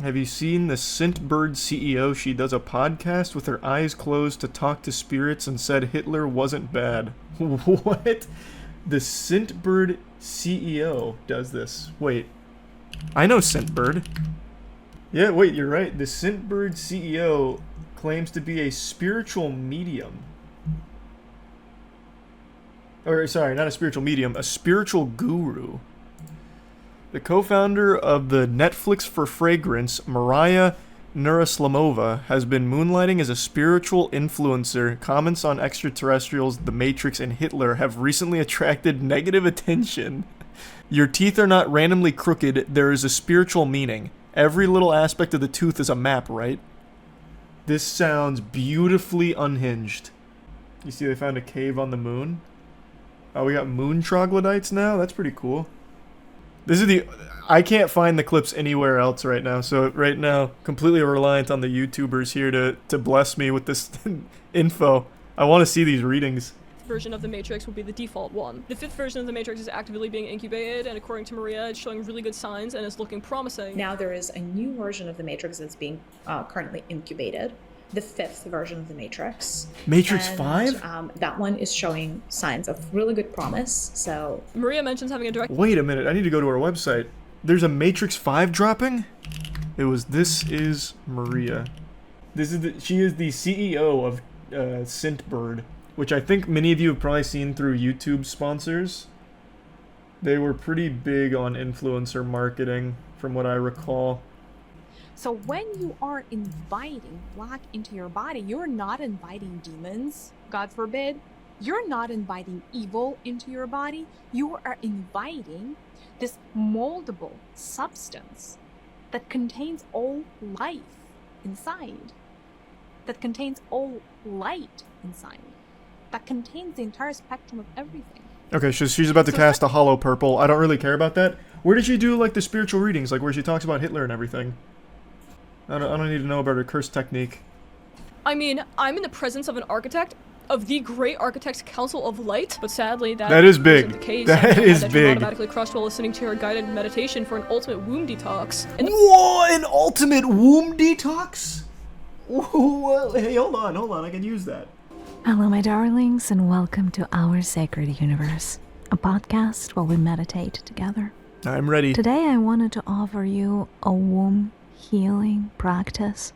Have you seen the Scintbird CEO? She does a podcast with her eyes closed to talk to spirits and said Hitler wasn't bad. What? The Scintbird CEO does this. Wait. I know Scintbird. Yeah, wait, you're right. The Scintbird CEO claims to be a spiritual medium. Or, sorry, not a spiritual medium, a spiritual guru. The co-founder of the Netflix for Fragrance, Mariah Nuraslamova, has been moonlighting as a spiritual influencer. Comments on extraterrestrials, The Matrix, and Hitler have recently attracted negative attention. Your teeth are not randomly crooked, there is a spiritual meaning. Every little aspect of the tooth is a map, right? This sounds beautifully unhinged. You see they found a cave on the moon? Oh, we got moon troglodytes now? That's pretty cool. This is the... I can't find the clips anywhere else right now, so right now, completely reliant on the YouTubers here to bless me with this info. I want to see these readings. Version of the Matrix will be the default one. The 5th version of the Matrix is actively being incubated, and according to Maria, it's showing really good signs and is looking promising. Now there is a new version of the Matrix that's being currently incubated. The 5th version of the Matrix. Matrix and, 5? That one is showing signs of really good promise, so... Maria mentions having a direct... Wait a minute, I need to go to her website. There's a Matrix 5 dropping? This is Maria. She is the CEO of Scintbird, which I think many of you have probably seen through YouTube sponsors. They were pretty big on influencer marketing, from what I recall. So when you are inviting black into your body, you're not inviting demons, God forbid. You're not inviting evil into your body. You are inviting this moldable substance that contains all life inside, that contains all light inside, that contains the entire spectrum of everything. Okay, so she's about to cast a hollow purple. I don't really care about that. Where did she do, like, the spiritual readings? Like, where she talks about Hitler and everything? I don't need to know about her curse technique. I mean, I'm in the presence of an architect, of the Great Architects Council of Light, but sadly that is big. Isn't the case. That is that big. You're automatically crushed while listening to her guided meditation for an ultimate womb detox. Whoa, an ultimate womb detox? Whoa, hey, hold on, I can use that. Hello, my darlings, and welcome to Our Sacred Universe, a podcast where we meditate together. I'm ready. Today, I wanted to offer you a womb healing practice.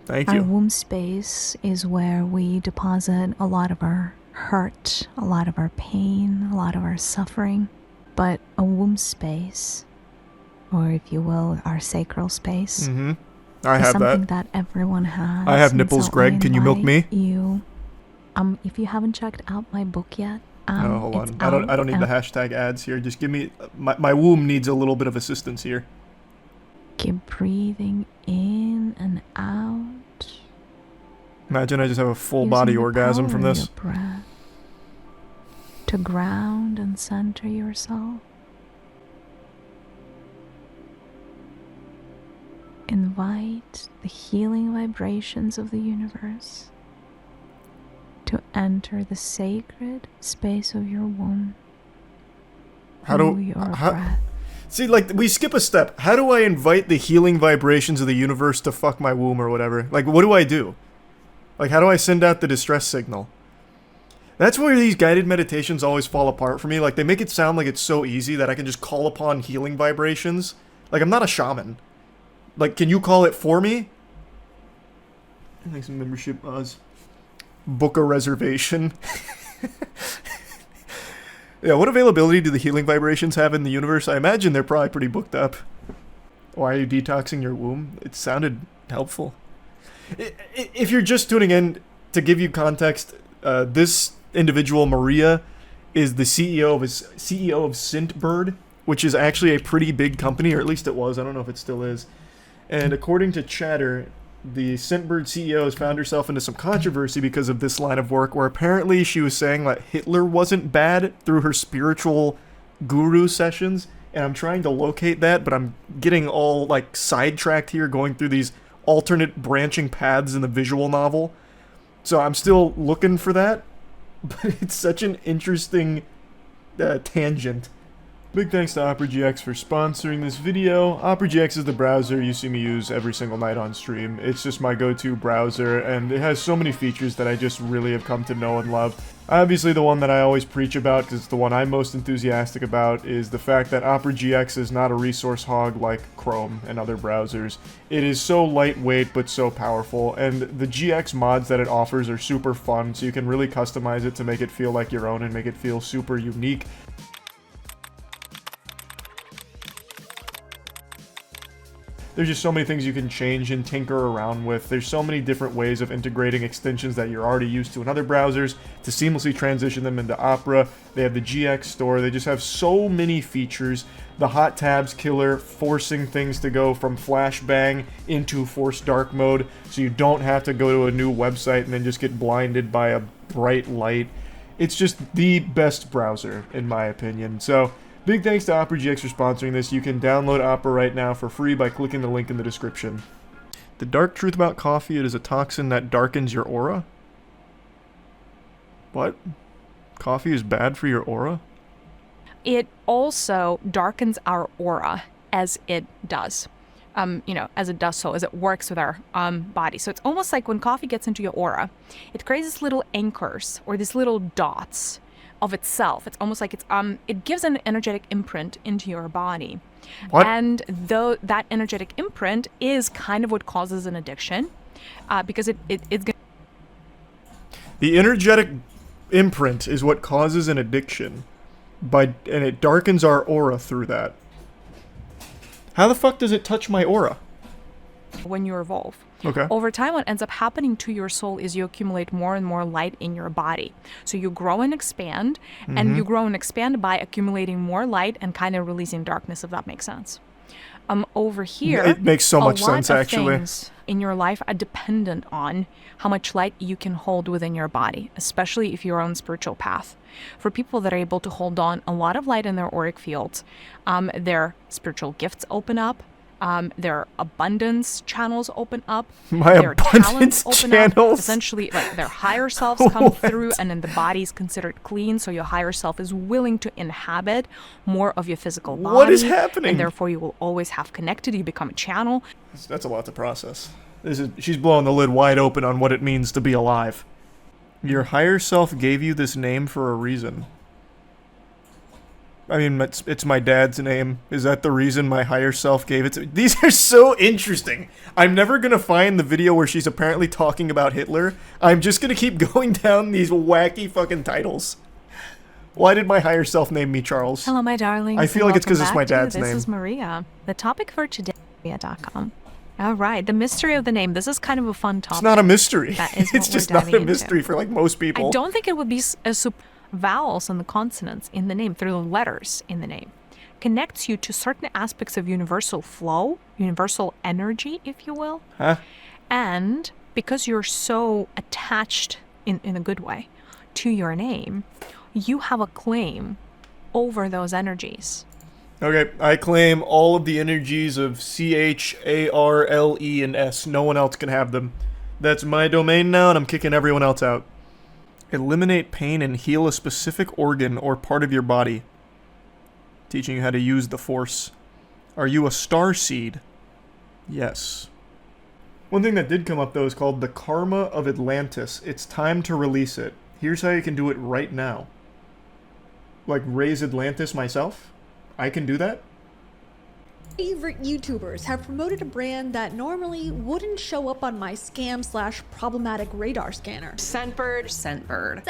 Thank Our you. womb space is where we deposit a lot of our hurt, a lot of our pain, a lot of our suffering. But a womb space, or if you will, our sacral space, Mm-hmm. I is have something that. that everyone has. I have and nipples, so Greg. I Can you milk me? invite you, if you haven't checked out my book yet, No, hold it's on. I don't need the out. hashtag ads here. Just give me... My womb needs a little bit of assistance here. Keep breathing in and out. Imagine I just have a full using body the orgasm power from of this. your breath to ground and center yourself. Invite the healing vibrations of the universe to enter the sacred space of your womb. through your breath. See, like, we skip a step. How do I invite the healing vibrations of the universe to fuck my womb or whatever? Like, what do I do? Like, how do I send out the distress signal? That's where these guided meditations always fall apart for me. Like, they make it sound like it's so easy that I can just call upon healing vibrations. Like, I'm not a shaman. Like, can you call it for me? Like some membership Oz. Book a reservation. Yeah, what availability do the healing vibrations have in the universe? I imagine they're probably pretty booked up. Why are you detoxing your womb? It sounded helpful. If you're just tuning in, to give you context, this individual, Maria, is the CEO of Scintbird, which is actually a pretty big company, or at least it was. I don't know if it still is. And according to Chatter, the Scintbird CEO has found herself into some controversy because of this line of work, where apparently she was saying that Hitler wasn't bad through her spiritual guru sessions. And I'm trying to locate that, but I'm getting all, like, sidetracked here, going through these alternate branching paths in the visual novel. So I'm still looking for that, but it's such an interesting tangent. Big thanks to Opera GX for sponsoring this video. Opera GX is the browser you see me use every single night on stream. It's just my go-to browser, and it has so many features that I just really have come to know and love. Obviously, the one that I always preach about, because it's the one I'm most enthusiastic about, is the fact that Opera GX is not a resource hog like Chrome and other browsers. It is so lightweight but so powerful, and the GX mods that it offers are super fun, so you can really customize it to make it feel like your own and make it feel super unique. There's just so many things you can change and tinker around with. There's so many different ways of integrating extensions that you're already used to in other browsers to seamlessly transition them into Opera. They have the GX store. They just have so many features. The hot tabs killer, forcing things to go from flashbang into forced dark mode, so you don't have to go to a new website and then just get blinded by a bright light. It's just the best browser, in my opinion. So, big thanks to Opera GX for sponsoring this. You can download Opera right now for free by clicking the link in the description. The dark truth about coffee: it is a toxin that darkens your aura. What? Coffee is bad for your aura? It also darkens our aura as it does. As it does so, as it works with our body. So it's almost like when coffee gets into your aura, it creates these little anchors or these little dots of itself. It's almost like it gives an energetic imprint into your body. What? And though that energetic imprint is kind of what causes an addiction, because it's gonna. The energetic imprint is what causes an addiction, and it darkens our aura through that. How the fuck does it touch my aura? When you evolve. Okay. Over time, what ends up happening to your soul is you accumulate more and more light in your body. So you grow and expand, and you grow and expand by accumulating more light and kind of releasing darkness, if that makes sense. Over here, It makes so much sense, a lot of actually. things in your life are dependent on how much light you can hold within your body, especially if you're on spiritual path. For people that are able to hold on a lot of light in their auric fields, their spiritual gifts open up. Their abundance channels open up. My their abundance talents open channels? up. Essentially, like their higher selves come through, and then the body is considered clean. So your higher self is willing to inhabit more of your physical body. What is happening? And therefore, you will always have connected. You become a channel. That's a lot to process. She's blowing the lid wide open on what it means to be alive. Your higher self gave you this name for a reason. I mean, it's my dad's name. Is that the reason my higher self gave it to me? These are so interesting. I'm never going to find the video where she's apparently talking about Hitler. I'm just going to keep going down these wacky fucking titles. Why did my higher self name me Charles? Hello, my darlings. I feel like it's because it's my dad's This name. is Maria. The topic for today is Maria.com. All right, the mystery of the name. This is kind of a fun topic. It's not a mystery. That is It's what just we're not a diving mystery into. for like most people. I don't think it would be vowels and the consonants in the name, through the letters in the name, connects you to certain aspects of universal flow, universal energy, if you will. Huh? And because you're so attached, in a good way, to your name, you have a claim over those energies. Okay, I claim all of the energies of C-H-A-R-L-E and S. No one else can have them. That's my domain now, and I'm kicking everyone else out. Eliminate pain and heal a specific organ or part of your body. Teaching you how to use the Force. Are you a star seed? Yes. One thing that did come up, though, is called the Karma of Atlantis. It's time to release it. Here's how you can do it right now. Like, raise Atlantis myself? I can do that? Favorite YouTubers have promoted a brand that normally wouldn't show up on my scam/problematic radar scanner. Scentbird. Scentbird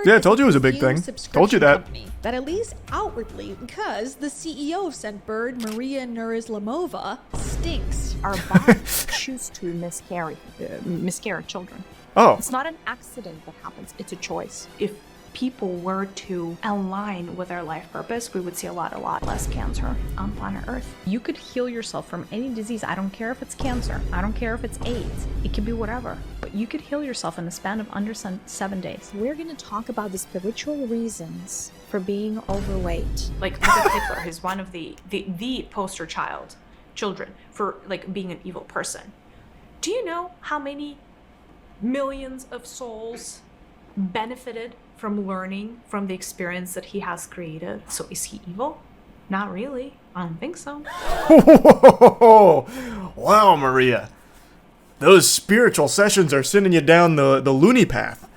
Yeah, I is told you it was a big review thing. subscription Told you that. company that at least outwardly, because the CEO of Scentbird, Maria Nuryslamova, stinks. Our bodies choose to miscarry children. Oh. It's not an accident that happens, it's a choice. If people were to align with their life purpose, we would see a lot less cancer on planet Earth. You could heal yourself from any disease. I don't care if it's cancer. I don't care if it's AIDS. It could be whatever. But you could heal yourself in the span of under 7 days. We're going to talk about the spiritual reasons for being overweight. Like, look at Hitler. He's one of the poster children for, like, being an evil person. Do you know how many millions of souls benefited from learning from the experience that he has created. So is he evil? Not really. I don't think so. Wow, Maria. Those spiritual sessions are sending you down the loony path.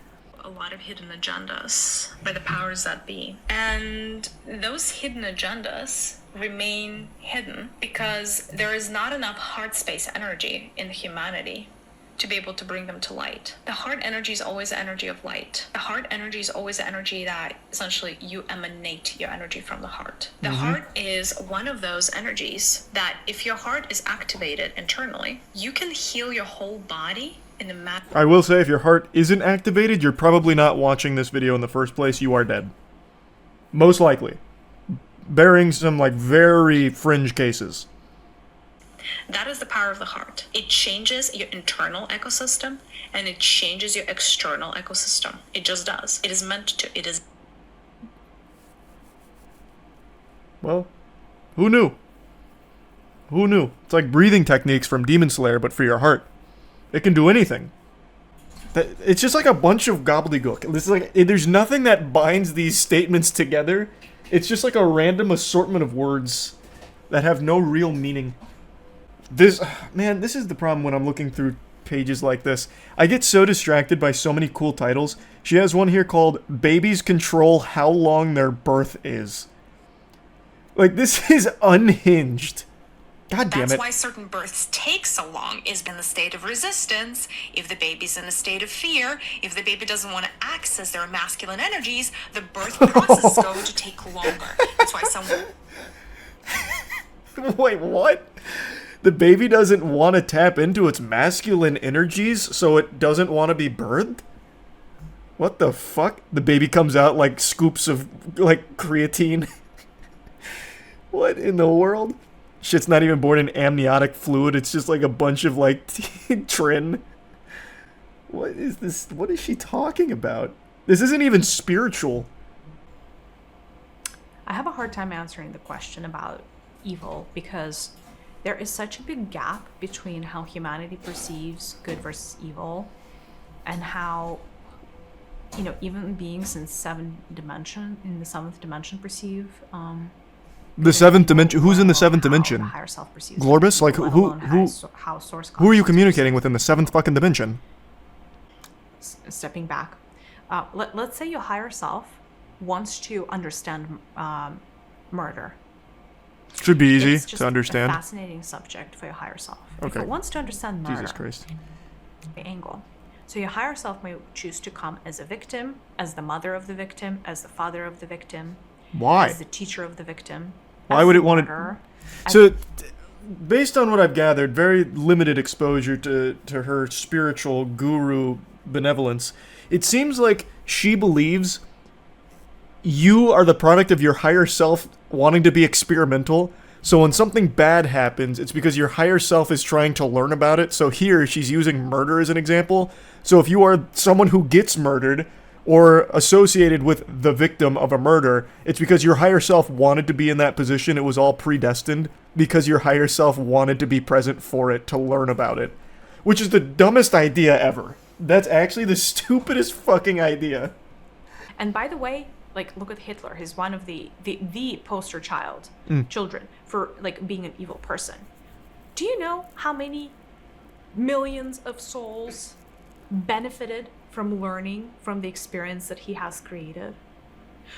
A lot of hidden agendas by the powers that be. And those hidden agendas remain hidden because there is not enough heart space energy in humanity to be able to bring them to light. The heart energy is always the energy of light. The heart energy is always the energy that essentially you emanate your energy from the heart. The heart is one of those energies that if your heart is activated internally, you can heal your whole body in a matter. I will say, if your heart isn't activated, you're probably not watching this video in the first place. You are dead. Most likely. Bearing some, like, very fringe cases. That is the power of the heart. It changes your internal ecosystem and it changes your external ecosystem. It just does. It is meant to. It is. Well, who knew? Who knew? It's like breathing techniques from Demon Slayer, but for your heart. It can do anything. It's just like a bunch of gobbledygook. This is like, there's nothing that binds these statements together. It's just like a random assortment of words that have no real meaning. This is the problem when I'm looking through pages like this. I get so distracted by so many cool titles. She has one here called Babies Control How Long Their Birth Is. Like, this is unhinged. God damn it. That's why certain births take so long, is in the state of resistance. If the baby's in a state of fear, if the baby doesn't want to access their masculine energies, the birth process is going to take longer. That's why someone... Wait, what? The baby doesn't want to tap into its masculine energies, so it doesn't want to be birthed? What the fuck? The baby comes out like scoops of, like, creatine. What in the world? Shit's not even born in amniotic fluid, it's just like a bunch of, like, trin. What is this? What is she talking about? This isn't even spiritual. I have a hard time answering the question about evil because there is such a big gap between how humanity perceives good versus evil and how, you know, even beings in the seventh dimension perceive The seventh dimension. Who's in the seventh dimension? The higher self perceives Glorbus? Like, let who alone how source who are you consciousness communicating with in the seventh fucking dimension? Stepping back, let's say your higher self wants to understand murder. Should be easy It's just to understand. a fascinating subject for your higher self. If Okay. it wants to understand murder, Jesus Christ. the angle. So your higher self may choose to come as a victim, as the mother of the victim, as the father of the victim, Why? as the teacher of the victim. Why as would the it want to? martyr, So, based on what I've gathered, very limited exposure to her spiritual guru benevolence, it seems like she believes you are the product of your higher self wanting to be experimental. So when something bad happens, it's because your higher self is trying to learn about it. So here, she's using murder as an example. So if you are someone who gets murdered or associated with the victim of a murder, it's because your higher self wanted to be in that position. It was all predestined because your higher self wanted to be present for it, to learn about it. Which is the dumbest idea ever. That's actually the stupidest fucking idea. And by the way, like, look at Hitler. He's one of the poster children for, like, being an evil person. Do you know how many millions of souls benefited from learning from the experience that he has created?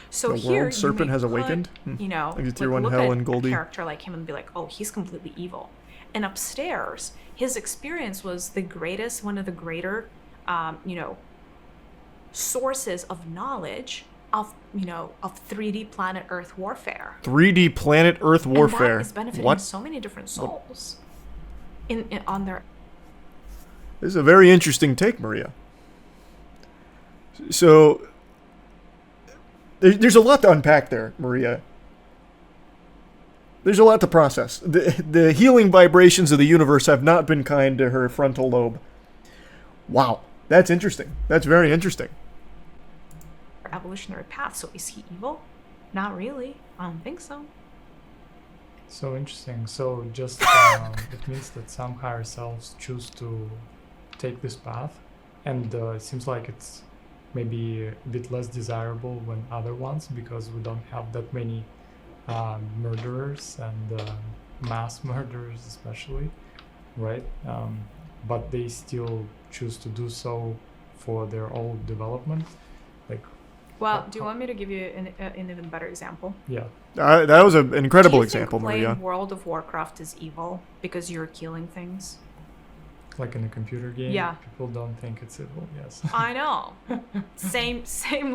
So The here, world serpent you may has put, awakened? you know, Like, like, tier one look hell at and Goldie. a character like him and be like, oh, he's completely evil. And upstairs, his experience was the greatest, one of the greater, you know, sources of knowledge of 3D planet Earth warfare. 3D planet Earth warfare. And that is benefiting What? so many different souls on their. This is a very interesting take, Maria. So, there's a lot to unpack there, Maria. There's a lot to process. The healing vibrations of the universe have not been kind to her frontal lobe. Wow, that's interesting. That's very interesting. Evolutionary path. So is he evil? Not really. I don't think so. So interesting. So just it means that some higher selves choose to take this path, and it seems like it's maybe a bit less desirable than other ones because we don't have that many murderers and mass murderers especially, right? But they still choose to do so for their own development. Like, Well, do you want me to give you an even better example? yeah, That was an incredible Do you example, think playing Maria. World of Warcraft is evil because you're killing things? like in a computer game, Yeah. people don't think it's evil. Yes. I know. Same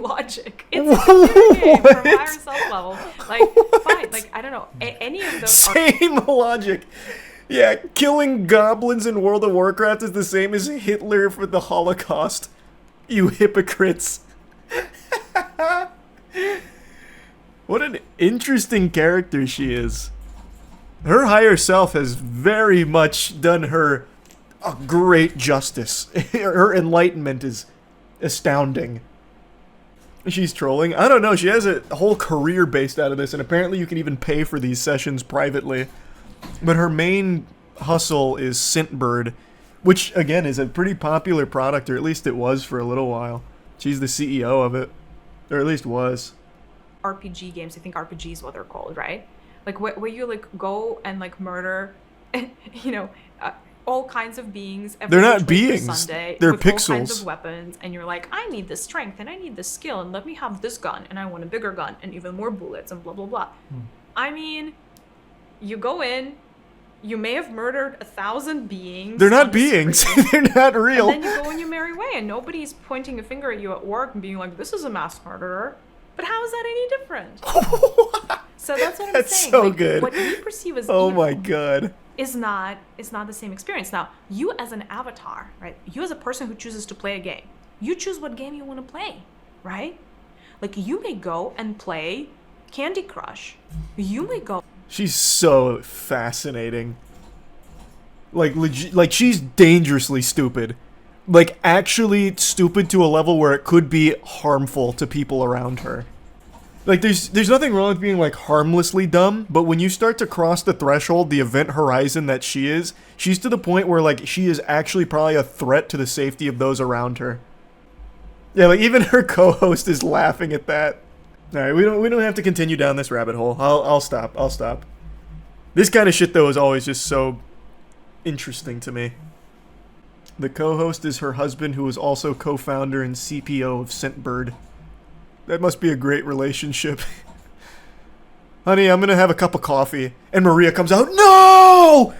logic. It's a computer game from What? higher self level. Like, fine. Like, I don't know. Any of those are Same logic. Yeah, killing goblins in World of Warcraft is the same as Hitler for the Holocaust. You hypocrites. What an interesting character she is. Her higher self has very much done her a great justice. Her enlightenment is astounding. She's trolling. I don't know. She has a whole career based out of this, and apparently you can even pay for these sessions privately. But her main hustle is Scentbird, which, again, is a pretty popular product, or at least it was for a little while. She's the CEO of it. Or at least was. RPG games. I think RPG is what they're called, right? Like, where you, like, go and, like, murder, you know, all kinds of beings. Every They're not which way for beings. Sunday, They're with all kinds pixels. of weapons, and you're like, I need this strength, and I need this skill, and let me have this gun, and I want a bigger gun, and even more bullets, and blah, blah, blah. I mean, you go in, you may have murdered 1,000 beings. They're on not the beings. screen, They're not real. and then you go on your merry way, and nobody's pointing a finger at you at work and being like, this is a mass murderer. But how is that any different? So that's what I'm That's saying. so Like, good. What you perceive as Oh evil my god. is not the same experience. Now, you as an avatar, right? You as a person who chooses to play a game, you choose what game you want to play, right? Like, you may go and play Candy Crush. You may go. She's so fascinating. Like she's dangerously stupid. Like, actually stupid to a level where it could be harmful to people around her. Like, there's nothing wrong with being, like, harmlessly dumb, but when you start to cross the threshold, the event horizon that she is, she's to the point where, like, she is actually probably a threat to the safety of those around her. Yeah, like, even her co-host is laughing at that. Alright, we don't have to continue down this rabbit hole. I'll stop. This kind of shit, though, is always just so interesting to me. The co-host is her husband, who is also co-founder and CPO of Scentbird. That must be a great relationship. Honey, I'm gonna have a cup of coffee. And Maria comes out, no!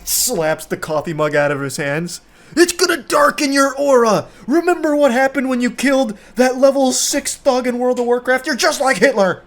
Slaps the coffee mug out of his hands. It's gonna darken your aura! Remember what happened when you killed that level 6 thug in World of Warcraft? You're just like Hitler!